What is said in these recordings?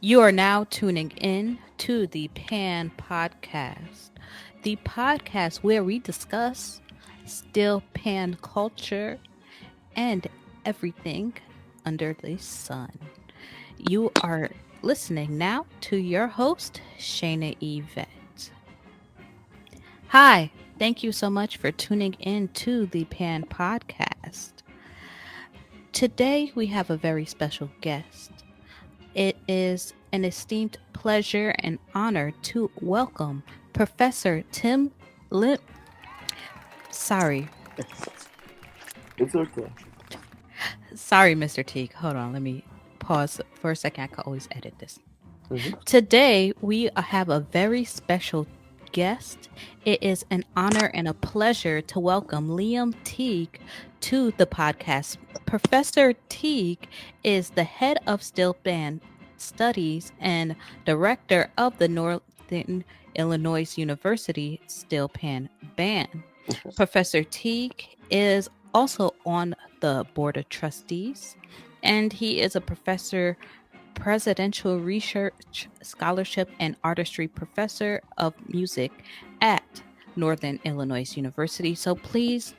You are now tuning in to the Pan Podcast, the podcast where we discuss still pan culture and everything under the sun. You are listening now to your host, Shayna Yvette. Hi, thank you so much for tuning in to the Pan Podcast. Today we have a very special guest. It is an esteemed pleasure and honor to welcome Professor Tim Lim. Sorry, It's okay. sorry, Mr. Teague. Hold on, let me pause for a second. I could always edit this. hmm Today, we have a very special guest. It is an honor and a pleasure to welcome Liam Teague to the podcast. Professor Teague is the head of Still Band Studies and director of the Northern Illinois University Still Pan Band. Professor Teague is also on the board of trustees, and he is a professor Presidential Research Scholarship and Artistry Professor of Music at Northern Illinois University. So please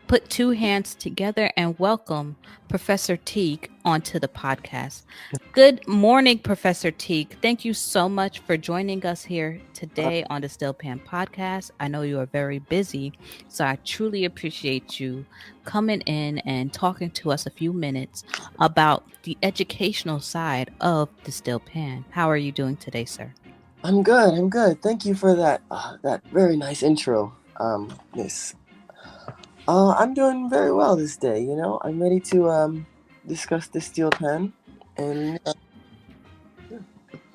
put two hands together and welcome Professor Teague onto the podcast. Good morning, Professor Teague. Thank you so much for joining us here today on the Still Pan podcast. I know you are very busy, so I truly appreciate you coming in and talking to us a few minutes about the educational side of the Still Pan. How are you doing today, sir? I'm good. I'm good. Thank you for that very nice intro. Miss. I'm doing very well this day. I'm ready to discuss the steel pen, and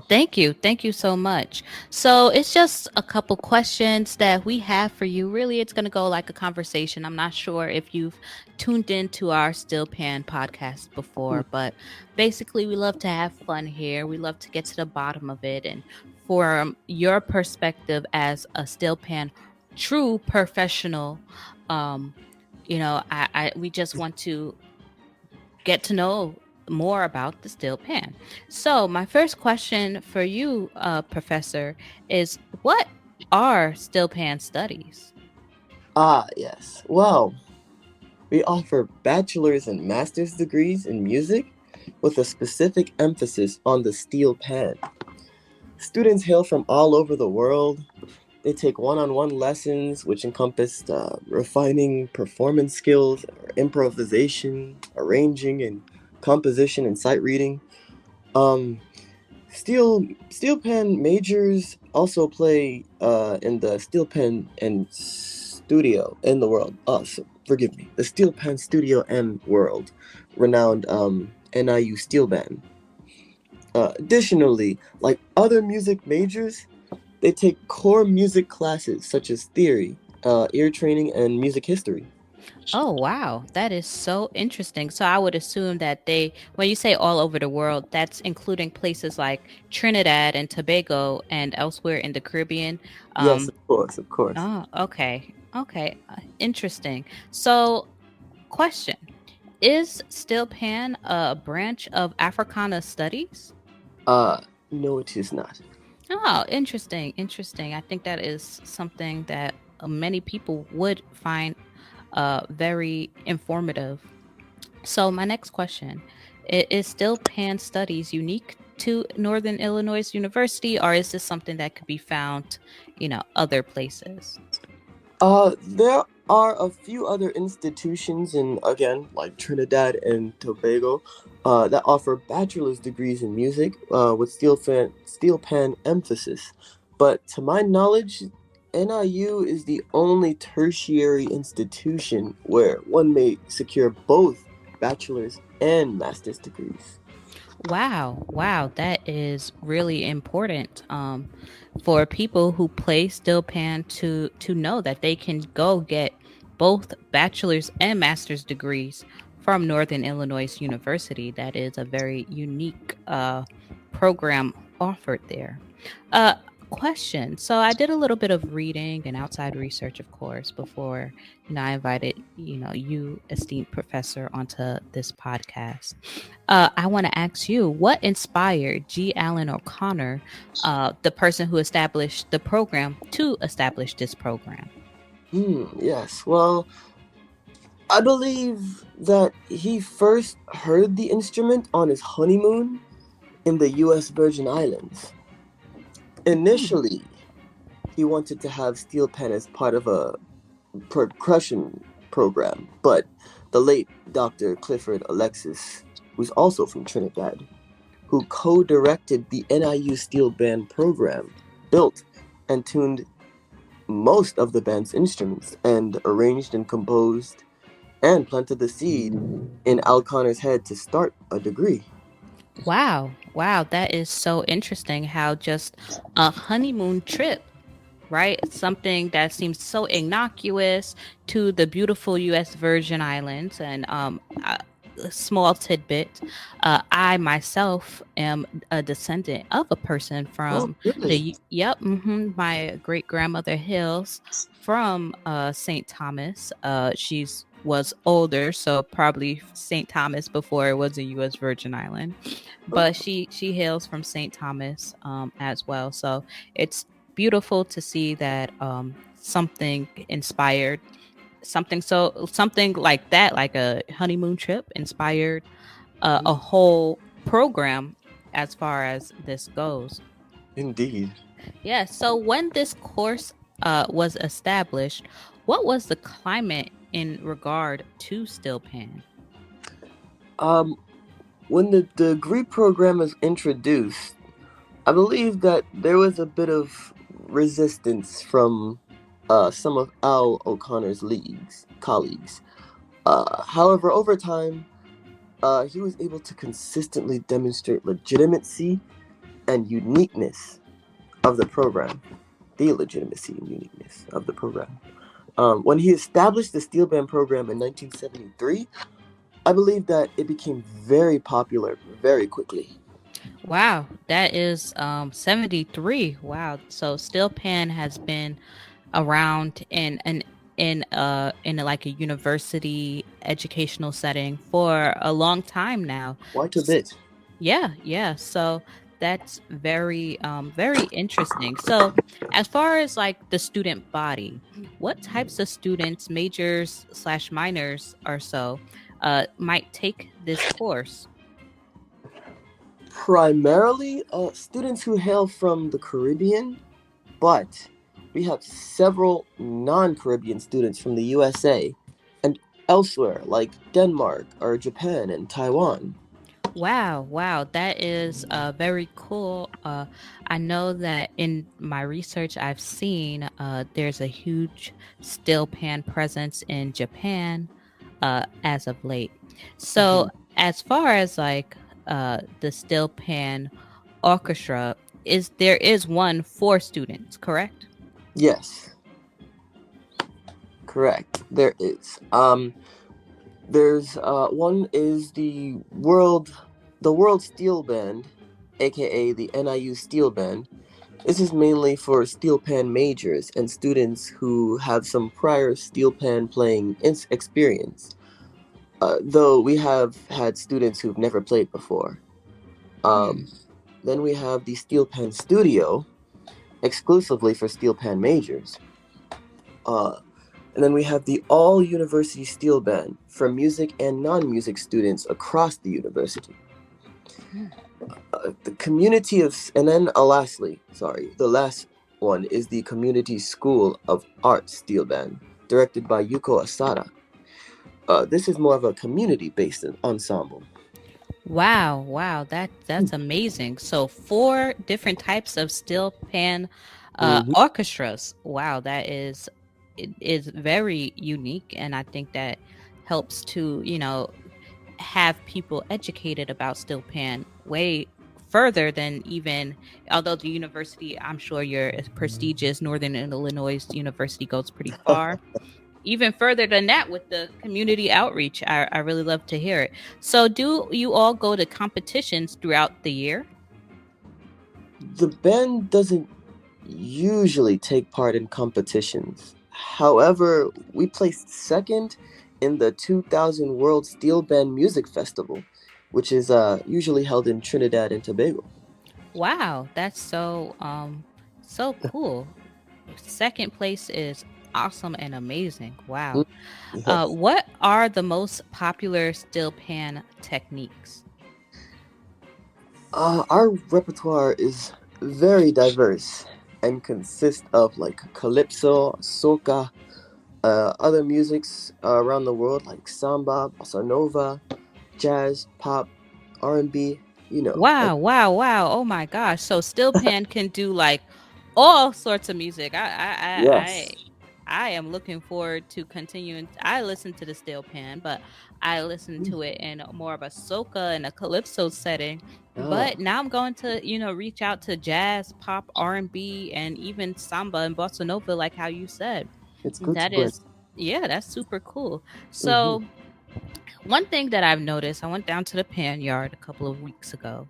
Thank you. Thank you so much. So it's just a couple questions that we have for you. Really, it's going to go like a conversation. I'm not sure if you've tuned into our Still Pan podcast before, but basically, we love to have fun here. We love to get to the bottom of it. And from your perspective as a Still Pan true professional, um, we just want to get to know more about the steel pan. So, my first question for you, Professor, is what are steel pan studies? yes. Well, we offer bachelor's and master's degrees in music, with a specific emphasis on the steel pen. Students hail from all over the world. They take one-on-one lessons, which encompass refining performance skills, improvisation, arranging, and composition and sight reading. Um, steel pen majors also play in the steel pen and studio in the world. Oh, forgive me, the steel pen studio and world, renowned NIU steel band. Additionally, like other music majors, they take core music classes such as theory, ear training, and music history. Oh, wow. That is so interesting. So, I would assume that when you say all over the world, that's including places like Trinidad and Tobago and elsewhere in the Caribbean. Yes, Um, of course, of course. oh, okay. Okay. Interesting. So, question. Is Still Pan a branch of Africana studies? Uh, no, it is not. Oh, interesting. Interesting. I think that is something that many people would find very informative. So, my next question is Still Pan studies unique to Northern Illinois University, or is this something that could be found, other places? There are a few other institutions in, again, like Trinidad and Tobago, that offer bachelor's degrees in music, with steel pan emphasis. But to my knowledge, NIU is the only tertiary institution where one may secure both bachelor's and master's degrees. Wow, wow, that is really important for people who play steel pan to know that they can go get both bachelor's and master's degrees from Northern Illinois University. That is a very unique program offered there. Uh, question. So I did a little bit of reading and outside research, of course, before I invited you, esteemed professor, onto this podcast. I want to ask you, what inspired G. Allen O'Connor, the person who established the program, to establish this program? Yes. Well, I believe that he first heard the instrument on his honeymoon in the U.S. Virgin Islands. Hmm. Initially, he wanted to have steel pen as part of a percussion program, but the late Dr. Clifford Alexis, who's also from Trinidad, who co-directed the NIU Steel Band program, built and tuned most of the band's instruments and arranged and composed and planted the seed in Al Connor's head to start a degree. Wow. Wow. That is so interesting how just a honeymoon trip, right? Something that seems so innocuous to the beautiful U.S. Virgin Islands. And a small tidbit, I myself am a descendant of a person Oh, from really? my great grandmother hails from St. Thomas. She's was older, so probably St. Thomas before it was a U.S. Virgin Island, Oh, but she hails from St. Thomas as well. So it's beautiful to see that something inspired something like that, like a honeymoon trip, inspired a whole program as far as this goes. indeed. Yeah. So when this course was established, what was the climate in regard to steel pan? Um, when the degree program was introduced, I believe that there was a bit of resistance from some of Al O'Connor's colleagues. However, over time, he was able to consistently demonstrate legitimacy and uniqueness of the legitimacy and uniqueness of the program. When he established the steel band program in 1973, I believe that it became very popular very quickly. Wow, that is 73. Wow. So steel pan has been around in like a university educational setting for a long time now. Quite a S- bit. Yeah, yeah. So that's very interesting. So as far as like the student body, what types of students, majors slash minors or so, might take this course? Primarily, students who hail from the Caribbean, but we have several non-Caribbean students from the USA and elsewhere, like Denmark or Japan and Taiwan. Wow, wow, that is very cool. I know that in my research, I've seen there's a huge steel pan presence in Japan as of late. So, Mhm. as far as like the steel pan orchestra, there is one for students, correct? Yes, correct. There is. There's one is the World Steel Band, aka the NIU Steel Band. This is mainly for steel pan majors and students who have some prior steel pan playing experience. Though we have had students who've never played before. Hmm. Um, then we have the Steel Pan Studio, exclusively for steel pan majors. Uh, and then we have the All University Steel Band for music and non-music students across the university. Hmm. The community of, and then lastly, sorry, the last one is the Community School of Art Steel Band, directed by Yuko Asada. This is more of a community-based ensemble. Wow, wow, that's amazing. So four different types of steel pan Mm-hmm. orchestras. Wow, that is it is very unique, and I think that helps to have people educated about steel pan way further than even, although the university, I'm sure your prestigious Northern Illinois University goes pretty far, even further than that with the community outreach. I really love to hear it. So, do you all go to competitions throughout the year? The band doesn't usually take part in competitions. However, we placed second in the 2000 World Steel Band Music Festival, which is usually held in Trinidad and Tobago. Wow, that's so cool. Second place is awesome and amazing. Wow. Mm, yes. What are the most popular steel pan techniques? Our repertoire is very diverse and consists of like calypso, soca, other musics around the world like samba, bossa nova, jazz, pop, R&B, you know. Wow, wow, wow. Oh my gosh. So steel pan can do like all sorts of music. Yes. I am looking forward to continuing. I listen to the steel pan, but I listen Mm, to it in more of a soca and a calypso setting. ah, But now I'm going to, reach out to jazz, pop, R&B, and even samba and bossa nova, like how you said. it's good to That blend. is, yeah, that's super cool. Hmm. So one thing that I've noticed, I went down to the pan yard a couple of weeks ago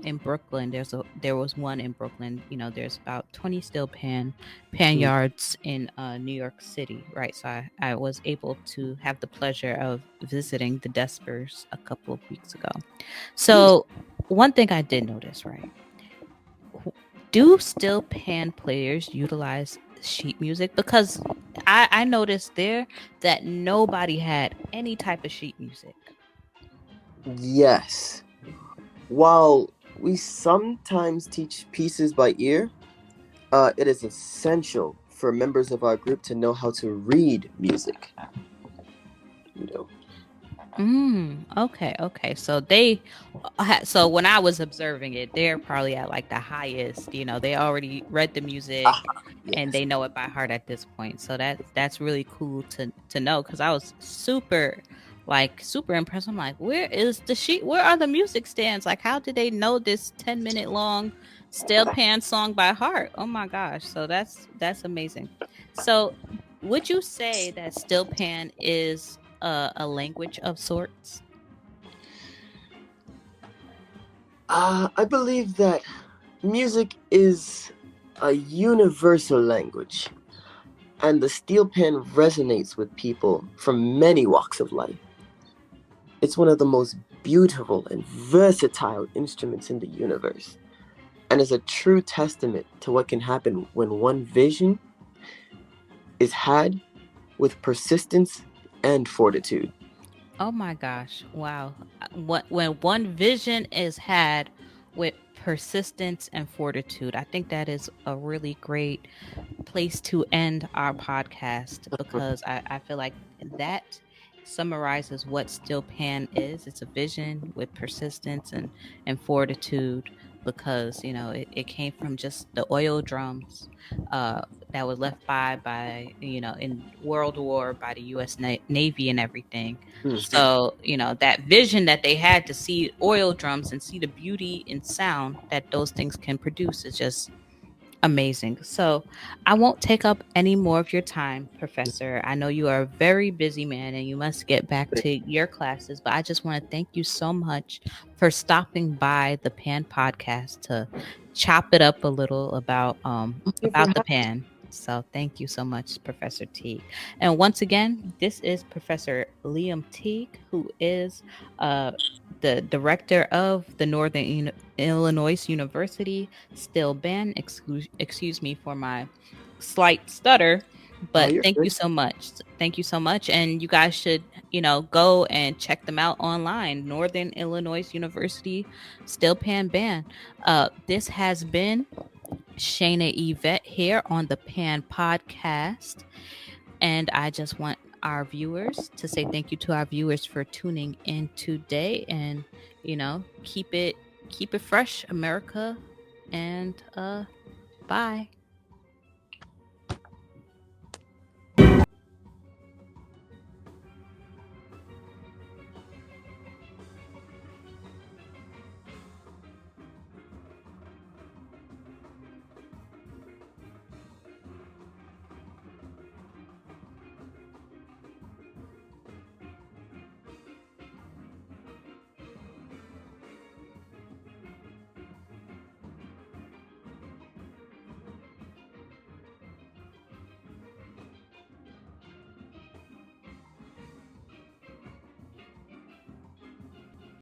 in Brooklyn. There was one in Brooklyn. There's about 20 still pan Mm. yards in New York City, right? So I was able to have the pleasure of visiting the Despers a couple of weeks ago. Mm. So one thing I did notice, right? Do still pan players utilize sheet music? Because I noticed there that nobody had any type of sheet music. Yes. While we sometimes teach pieces by ear, it is essential for members of our group to know how to read music. You know. Okay, okay. So so when I was observing it, they're probably at like the highest. They already read the music Ah, and yes. they know it by heart at this point. So that's really cool to know because I was super impressed. I'm like, where is the sheet? Where are the music stands? Like, how did they know this 10-minute long stale pan song by heart? Oh my gosh! So that's amazing. So would you say that still pan is a language of sorts? I believe that music is a universal language, and the steel pen resonates with people from many walks of life. It's one of the most beautiful and versatile instruments in the universe, and is a true testament to what can happen when one vision is had with persistence and fortitude. Oh my gosh. Wow. When one vision is had with persistence and fortitude, I think that is a really great place to end our podcast because I feel like that summarizes what Still Pan is. It's a vision with persistence and fortitude because, it came from just the oil drums uh, that was left by, in World War by the U.S. Navy and everything. Mhm. So, that vision that they had to see oil drums and see the beauty and sound that those things can produce is just amazing. So, I won't take up any more of your time, Professor. I know you are a very busy man and you must get back to your classes, but I just want to thank you so much for stopping by the Pan podcast to chop it up a little Thank you for about the having pan. So, thank you so much, Professor Teague. And once again, this is Professor Liam Teague, who is the director of the Illinois University Still Band. Excuse me for my slight stutter, but You're thank you good. so much. Thank you so much. And you guys should, go and check them out online. Northern Illinois University Still Pan Band. This has been Shayna Yvette here on the Pan Podcast. And I just want our viewers to say thank you to our viewers for tuning in today and keep it fresh, America. And bye.